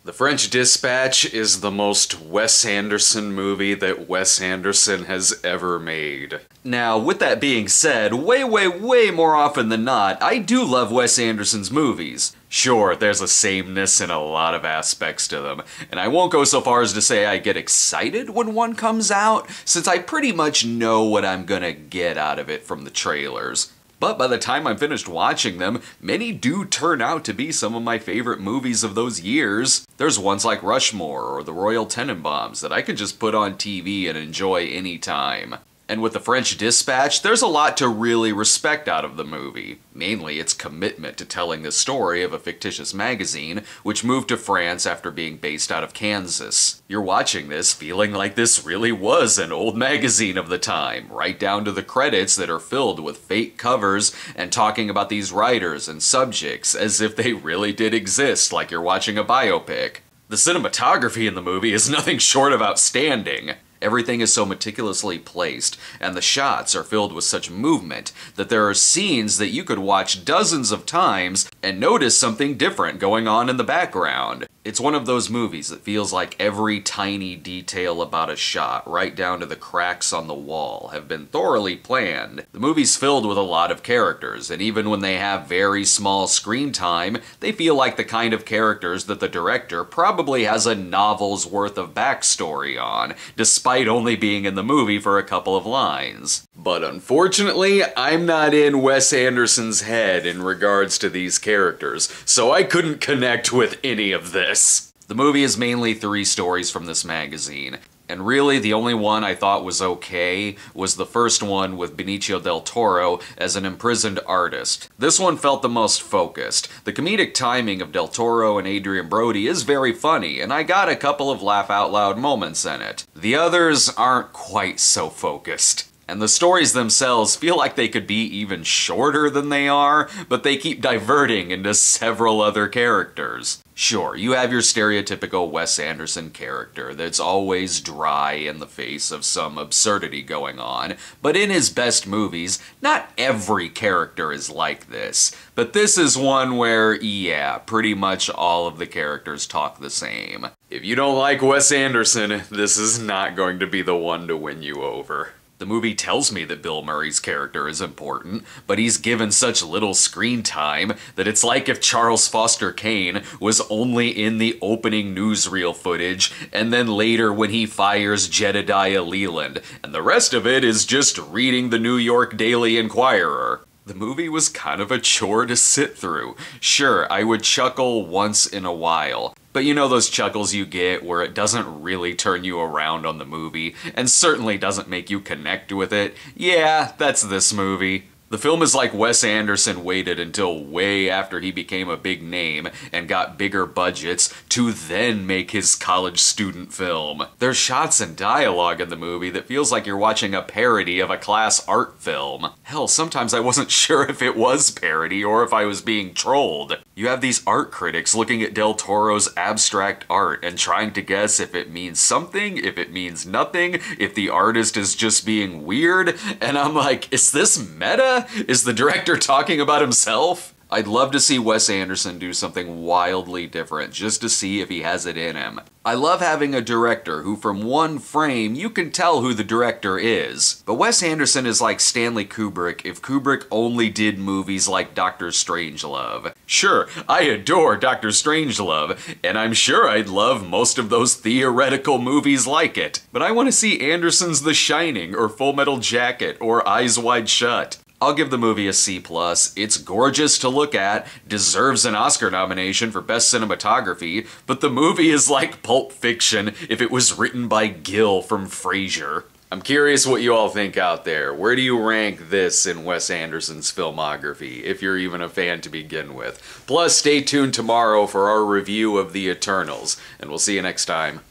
The French Dispatch is the most Wes Anderson movie that Wes Anderson has ever made. Now, with that being said, way more often than not, I do love Wes Anderson's movies. Sure, there's a sameness in a lot of aspects to them, and I won't go so far as to say I get excited when one comes out, since I pretty much know what I'm gonna get out of it from the trailers. But by the time I'm finished watching them, many do turn out to be some of my favorite movies of those years. There's ones like Rushmore or The Royal Tenenbaums that I can just put on TV and enjoy anytime. And with The French Dispatch, there's a lot to really respect out of the movie. Mainly its commitment to telling the story of a fictitious magazine, which moved to France after being based out of Kansas. You're watching this feeling like this really was an old magazine of the time, right down to the credits that are filled with fake covers and talking about these writers and subjects as if they really did exist, like you're watching a biopic. The cinematography in the movie is nothing short of outstanding. Everything is so meticulously placed, and the shots are filled with such movement that there are scenes that you could watch dozens of times and notice something different going on in the background. It's one of those movies that feels like every tiny detail about a shot, right down to the cracks on the wall, have been thoroughly planned. The movie's filled with a lot of characters, and even when they have very small screen time, they feel like the kind of characters that the director probably has a novel's worth of backstory on, despite only being in the movie for a couple of lines. But unfortunately, I'm not in Wes Anderson's head in regards to these characters, so I couldn't connect with any of this. The movie is mainly 3 stories from this magazine, and really the only one I thought was okay was the first one with Benicio del Toro as an imprisoned artist. This one felt the most focused. The comedic timing of del Toro and Adrien Brody is very funny, and I got a couple of laugh-out-loud moments in it. The others aren't quite so focused. And the stories themselves feel like they could be even shorter than they are, but they keep diverting into several other characters. Sure, you have your stereotypical Wes Anderson character that's always dry in the face of some absurdity going on, but in his best movies, not every character is like this. But this is one where, yeah, pretty much all of the characters talk the same. If you don't like Wes Anderson, this is not going to be the one to win you over. The movie tells me that Bill Murray's character is important, but he's given such little screen time that it's like if Charles Foster Kane was only in the opening newsreel footage, and then later when he fires Jedediah Leland, and the rest of it is just reading the New York Daily Inquirer. The movie was kind of a chore to sit through. Sure, I would chuckle once in a while, but you know those chuckles you get where it doesn't really turn you around on the movie, and certainly doesn't make you connect with it? Yeah, that's this movie. The film is like Wes Anderson waited until way after he became a big name and got bigger budgets to then make his college student film. There's shots and dialogue in the movie that feels like you're watching a parody of a class art film. Hell, sometimes I wasn't sure if it was parody or if I was being trolled. You have these art critics looking at Del Toro's abstract art and trying to guess if it means something, if it means nothing, if the artist is just being weird, and I'm like, is this meta? Is the director talking about himself? I'd love to see Wes Anderson do something wildly different, just to see if he has it in him. I love having a director who from one frame you can tell who the director is. But Wes Anderson is like Stanley Kubrick if Kubrick only did movies like Dr. Strangelove. Sure, I adore Dr. Strangelove, and I'm sure I'd love most of those theoretical movies like it. But I want to see Anderson's The Shining, or Full Metal Jacket, or Eyes Wide Shut. I'll give the movie a C+. It's gorgeous to look at, deserves an Oscar nomination for Best Cinematography, but the movie is like Pulp Fiction if it was written by Gil from Frasier. I'm curious what you all think out there. Where do you rank this in Wes Anderson's filmography, if you're even a fan to begin with? Plus, stay tuned tomorrow for our review of The Eternals, and we'll see you next time.